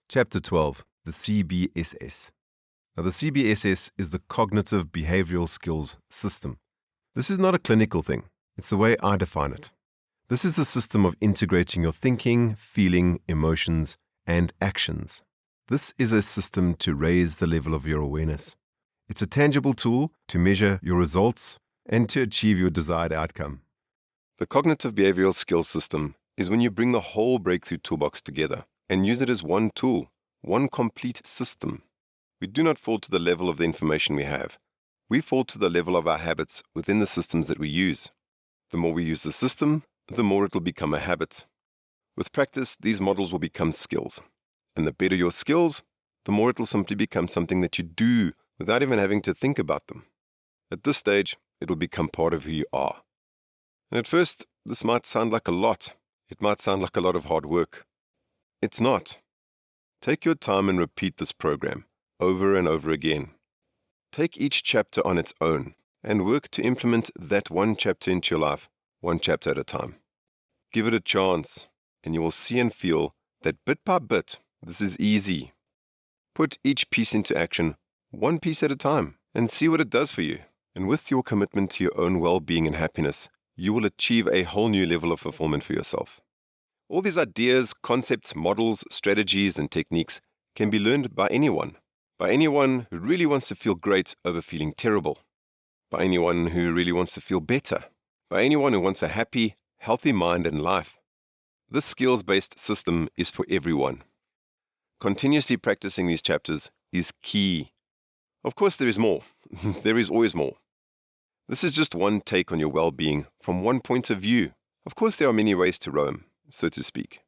Chapter 12, the CBSS. Now, the CBSS is the Cognitive Behavioral Skills System. This is not a clinical thing. It's the way I define it. This is the system of integrating your thinking, feeling, emotions, and actions. This is a system to raise the level of your awareness. It's a tangible tool to measure your results and to achieve your desired outcome. The Cognitive Behavioral Skills System is when you bring the whole BreakThrough Toolbox together and use it as one tool, one complete system. We do not fall to the level of the information we have. We fall to the level of our habits within the systems that we use. The more we use the system, the more it will become a habit. With practice, these models will become skills. And the better your skills, the more it will simply become something that you do without even having to think about them. At this stage, it will become part of who you are. And at first, this might sound like a lot. It might sound like a lot of hard work. It's not. Take your time and repeat this program over and over again. Take each chapter on its own and work to implement that one chapter into your life, one chapter at a time. Give it a chance, and you will see and feel that bit by bit, this is easy. Put each piece into action, one piece at a time, and see what it does for you. And with your commitment to your own well-being and happiness, you will achieve a whole new level of fulfillment for yourself. All these ideas, concepts, models, strategies, and techniques can be learned by anyone who really wants to feel great over feeling terrible, by anyone who really wants to feel better, by anyone who wants a happy, healthy mind and life. This skills-based system is for everyone. Continuously practicing these chapters is key. Of course, there is more. There is always more. This is just one take on your well-being from one point of view. Of course, there are many ways to Rome, so to speak.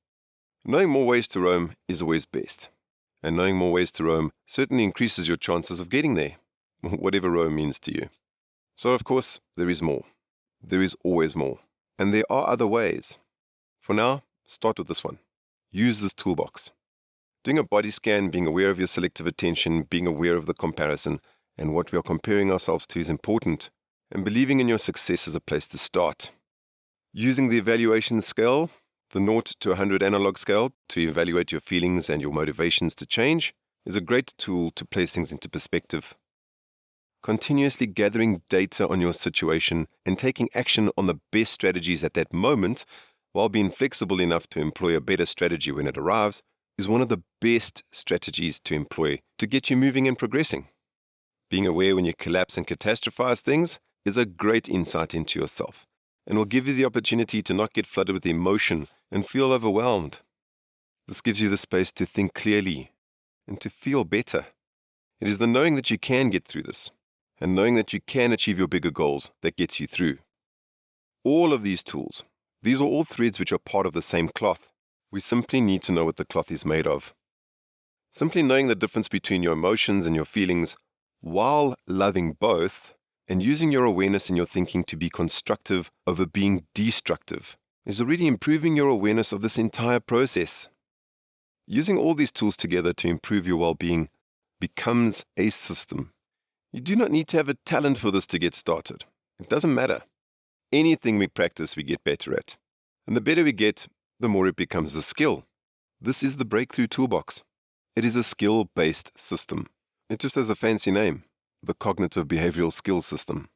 Knowing more ways to Rome is always best. And knowing more ways to Rome certainly increases your chances of getting there, whatever Rome means to you. So, of course, there is more. There is always more. And there are other ways. For now, start with this one. Use this toolbox. Doing a body scan, being aware of your selective attention, being aware of the comparison, and what we are comparing ourselves to is important. And believing in your success is a place to start. Using the evaluation scale, the 0 to 100 analog scale, to evaluate your feelings and your motivations to change, is a great tool to place things into perspective. Continuously gathering data on your situation and taking action on the best strategies at that moment, while being flexible enough to employ a better strategy when it arrives, is one of the best strategies to employ to get you moving and progressing. Being aware when you collapse and catastrophize things is a great insight into yourself and will give you the opportunity to not get flooded with emotion and feel overwhelmed. This gives you the space to think clearly and to feel better. It is the knowing that you can get through this and knowing that you can achieve your bigger goals that gets you through. All of these tools, these are all threads which are part of the same cloth. We simply need to know what the cloth is made of. Simply knowing the difference between your emotions and your feelings while loving both and using your awareness and your thinking to be constructive over being destructive is already improving your awareness of this entire process. Using all these tools together to improve your well-being becomes a system. You do not need to have a talent for this to get started. It doesn't matter. Anything we practice, we get better at. And the better we get, the more it becomes a skill. This is the BreakThrough Toolbox. It is a skill-based system. It just has a fancy name. The Cognitive Behavioral Skills System.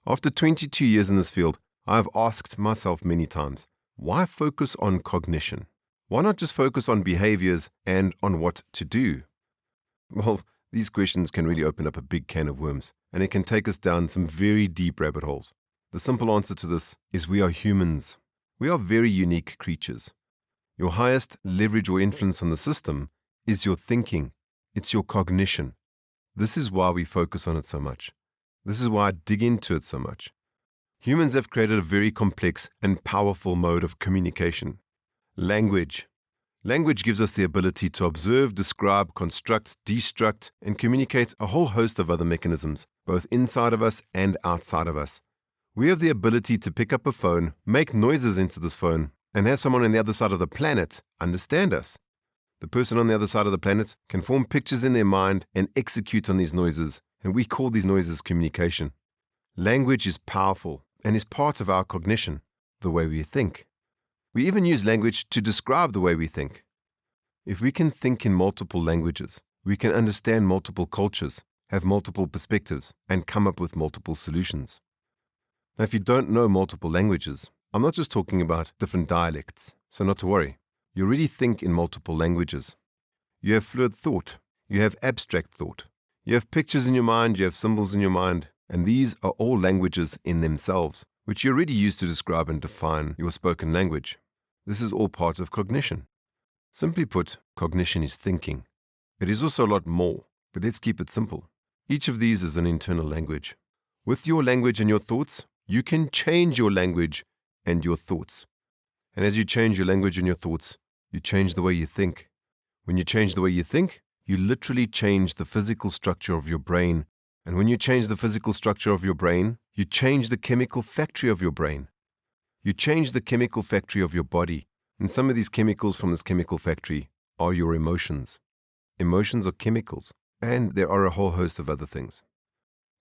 After 22 years in this field, I have asked myself many times, why focus on cognition? Why not just focus on behaviors and on what to do? Well, these questions can really open up a big can of worms, and it can take us down some very deep rabbit holes. The simple answer to this is we are humans. We are very unique creatures. Your highest leverage or influence on the system is your thinking. It's your cognition. This is why we focus on it so much. This is why I dig into it so much. Humans have created a very complex and powerful mode of communication. Language. Language gives us the ability to observe, describe, construct, destruct, and communicate a whole host of other mechanisms, both inside of us and outside of us. We have the ability to pick up a phone, make noises into this phone, and have someone on the other side of the planet understand us. The person on the other side of the planet can form pictures in their mind and execute on these noises, and we call these noises communication. Language is powerful and is part of our cognition, the way we think. We even use language to describe the way we think. If we can think in multiple languages, we can understand multiple cultures, have multiple perspectives, and come up with multiple solutions. Now, if you don't know multiple languages, I'm not just talking about different dialects, so not to worry. You already think in multiple languages. You have fluid thought. You have abstract thought. You have pictures in your mind. You have symbols in your mind. And these are all languages in themselves, which you already use to describe and define your spoken language. This is all part of cognition. Simply put, cognition is thinking. It is also a lot more, but let's keep it simple. Each of these is an internal language. With your language and your thoughts, you can change your language and your thoughts. And as you change your language and your thoughts, you change the way you think. When you change the way you think, you literally change the physical structure of your brain. And when you change the physical structure of your brain, you change the chemical factory of your brain. You change the chemical factory of your body. And some of these chemicals from this chemical factory are your emotions. Emotions are chemicals, and there are a whole host of other things.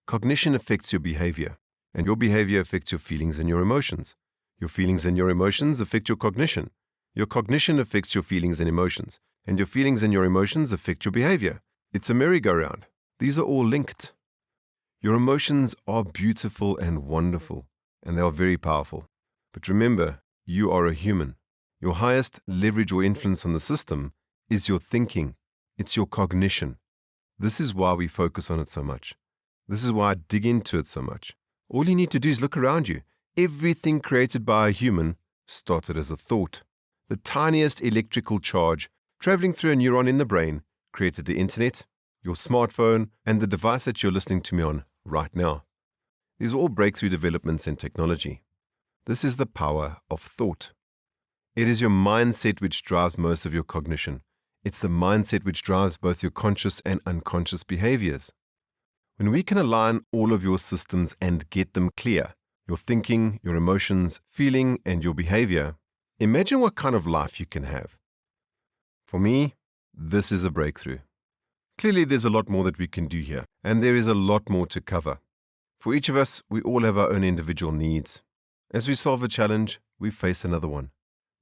Cognition affects your behavior, and your behavior affects your feelings and your emotions. Your feelings and your emotions affect your cognition. Your cognition affects your feelings and emotions, and your feelings and your emotions affect your behavior. It's a merry-go-round. These are all linked. Your emotions are beautiful and wonderful, and they are very powerful. But remember, you are a human. Your highest leverage or influence on the system is your thinking. It's your cognition. This is why we focus on it so much. This is why I dig into it so much. All you need to do is look around you. Everything created by a human started as a thought. The tiniest electrical charge traveling through a neuron in the brain created the internet, your smartphone, and the device that you're listening to me on right now. These are all breakthrough developments in technology. This is the power of thought. It is your mindset which drives most of your cognition. It's the mindset which drives both your conscious and unconscious behaviors. When we can align all of your systems and get them clear, your thinking, your emotions, feeling, and your behavior, imagine what kind of life you can have. For me, this is a breakthrough. Clearly, there's a lot more that we can do here, and there is a lot more to cover. For each of us, we all have our own individual needs. As we solve a challenge, we face another one.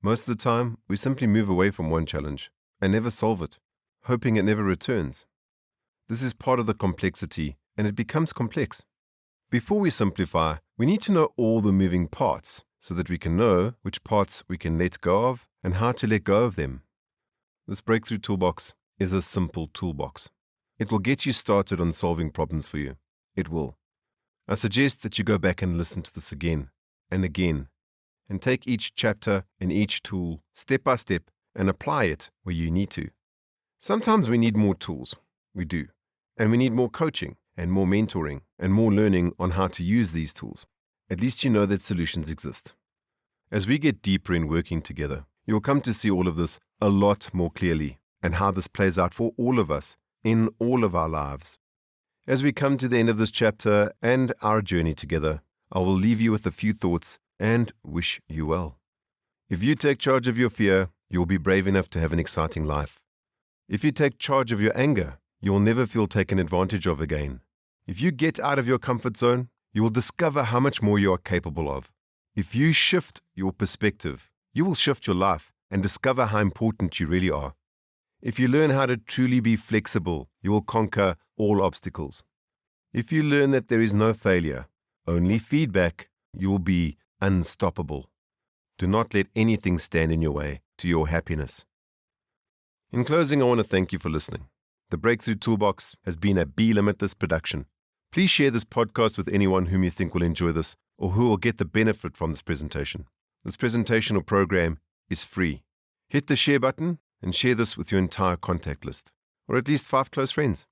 Most of the time, we simply move away from one challenge and never solve it, hoping it never returns. This is part of the complexity, and it becomes complex. Before we simplify, we need to know all the moving parts so that we can know which parts we can let go of and how to let go of them. This breakthrough toolbox is a simple toolbox. It will get you started on solving problems for you. It will. I suggest that you go back and listen to this again and again, and take each chapter and each tool step by step and apply it where you need to. Sometimes we need more tools. We do. And we need more coaching and more mentoring and more learning on how to use these tools. At least you know that solutions exist. As we get deeper in working together, you'll come to see all of this a lot more clearly and how this plays out for all of us in all of our lives. As we come to the end of this chapter and our journey together, I will leave you with a few thoughts and wish you well. If you take charge of your fear, you'll be brave enough to have an exciting life. If you take charge of your anger, you will never feel taken advantage of again. If you get out of your comfort zone, you will discover how much more you are capable of. If you shift your perspective, you will shift your life and discover how important you really are. If you learn how to truly be flexible, you will conquer all obstacles. If you learn that there is no failure, only feedback, you will be unstoppable. Do not let anything stand in your way to your happiness. In closing, I want to thank you for listening. The Breakthrough Toolbox has been a Limitless production. Please share this podcast with anyone whom you think will enjoy this or who will get the benefit from this presentation. This presentation or program is free. Hit the share button and share this with your entire contact list, or at least 5 close friends.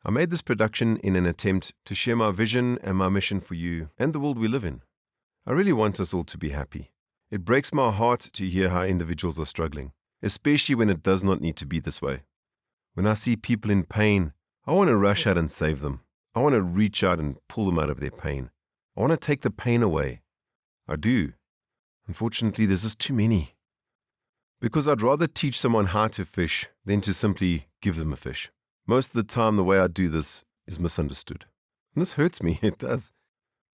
I made this production in an attempt to share my vision and my mission for you and the world we live in. I really want us all to be happy. It breaks my heart to hear how individuals are struggling, especially when it does not need to be this way. When I see people in pain, I want to rush out and save them. I want to reach out and pull them out of their pain. I want to take the pain away. I do. Unfortunately, there's just too many. Because I'd rather teach someone how to fish than to simply give them a fish. Most of the time, the way I do this is misunderstood. And this hurts me, it does.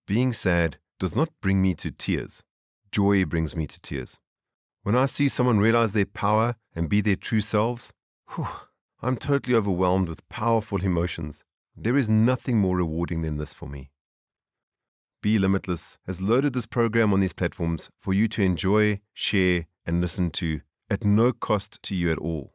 Being sad does not bring me to tears. Joy brings me to tears. When I see someone realize their power and be their true selves, I'm totally overwhelmed with powerful emotions. There is nothing more rewarding than this for me. Be Limitless has loaded this program on these platforms for you to enjoy, share, and listen to at no cost to you at all.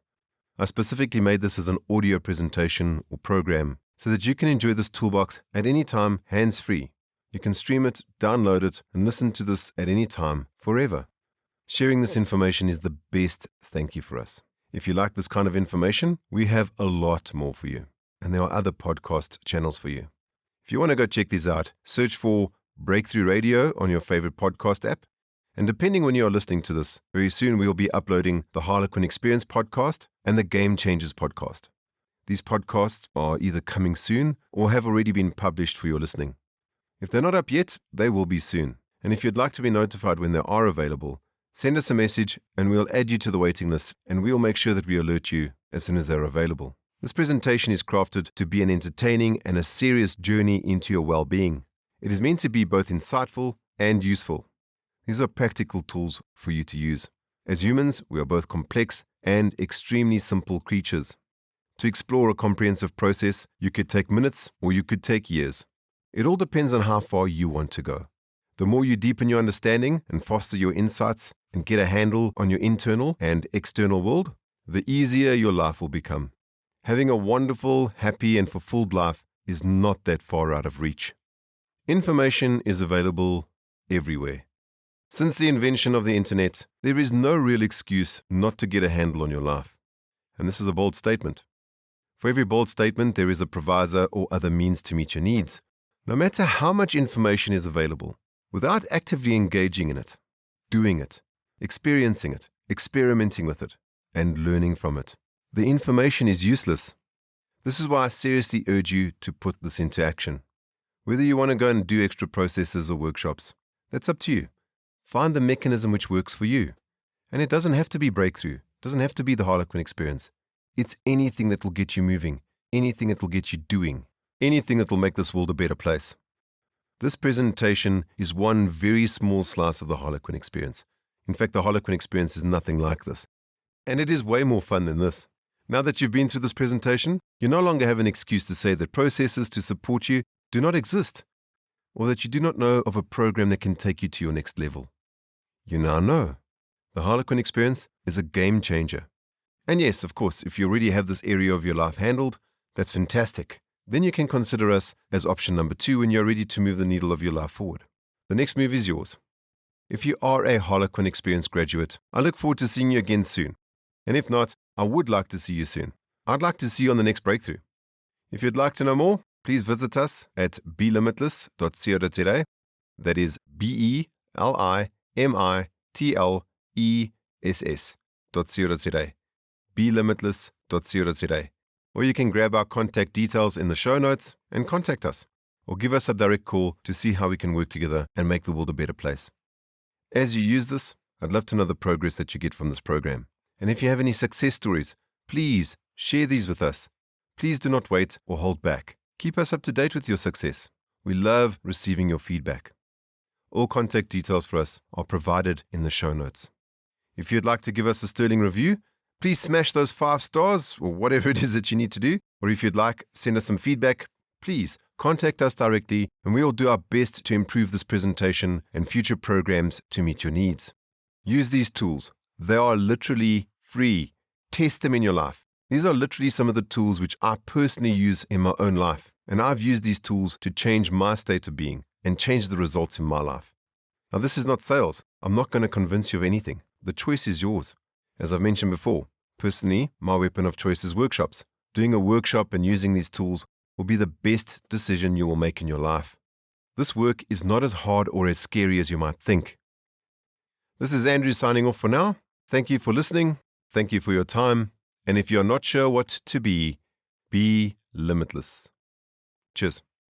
I specifically made this as an audio presentation or program so that you can enjoy this toolbox at any time, hands-free. You can stream it, download it, and listen to this at any time, forever. Sharing this information is the best thank you for us. If you like this kind of information, we have a lot more for you. And there are other podcast channels for you. If you want to go check these out, search for BreakThrough Radio on your favorite podcast app. And depending when you are listening to this, very soon we'll be uploading the Harlequin Experience podcast and the Game Changers podcast. These podcasts are either coming soon or have already been published for your listening. If they're not up yet, they will be soon. And if you'd like to be notified when they are available, send us a message and we'll add you to the waiting list and we'll make sure that we alert you as soon as they're available. This presentation is crafted to be an entertaining and a serious journey into your well-being. It is meant to be both insightful and useful. These are practical tools for you to use. As humans, we are both complex and extremely simple creatures. To explore a comprehensive process, you could take minutes or you could take years. It all depends on how far you want to go. The more you deepen your understanding and foster your insights and get a handle on your internal and external world, the easier your life will become. Having a wonderful, happy, and fulfilled life is not that far out of reach. Information is available everywhere. Since the invention of the internet, there is no real excuse not to get a handle on your life. And this is a bold statement. For every bold statement, there is a provisor or other means to meet your needs. No matter how much information is available, without actively engaging in it, doing it, experiencing it, experimenting with it, and learning from it, the information is useless. This is why I seriously urge you to put this into action. Whether you want to go and do extra processes or workshops, that's up to you. Find the mechanism which works for you. And it doesn't have to be BreakThrough. It doesn't have to be the Harlequin Experience. It's anything that will get you moving, anything that will get you doing, anything that will make this world a better place. This presentation is one very small slice of the Harlequin Experience. In fact, the Harlequin Experience is nothing like this. And it is way more fun than this. Now that you've been through this presentation, you no longer have an excuse to say that processes to support you do not exist, or that you do not know of a program that can take you to your next level. You now know. The Harlequin Experience is a game changer. And yes, of course, if you already have this area of your life handled, that's fantastic. Then you can consider us as option number 2 when you're ready to move the needle of your life forward. The next move is yours. If you are a Harlequin Experience graduate, I look forward to seeing you again soon. And if not, I would like to see you soon. I'd like to see you on the next BreakThrough. If you'd like to know more, please visit us at belimitless.co.za. That is belimitless.co.za. belimitless.co.za. Or you can grab our contact details in the show notes and contact us. Or give us a direct call to see how we can work together and make the world a better place. As you use this, I'd love to know the progress that you get from this program. And if you have any success stories, please share these with us. Please do not wait or hold back. Keep us up to date with your success. We love receiving your feedback. All contact details for us are provided in the show notes. If you'd like to give us a sterling review, please smash those 5 stars or whatever it is that you need to do. Or if you'd like, send us some feedback. Please contact us directly and we will do our best to improve this presentation and future programs to meet your needs. Use these tools. They are literally free. Test them in your life. These are literally some of the tools which I personally use in my own life. And I've used these tools to change my state of being and change the results in my life. Now, this is not sales. I'm not going to convince you of anything. The choice is yours. As I've mentioned before, personally, my weapon of choice is workshops. Doing a workshop and using these tools will be the best decision you will make in your life. This work is not as hard or as scary as you might think. This is Andrew signing off for now. Thank you for listening. Thank you for your time. And if you're not sure what to be limitless. Cheers.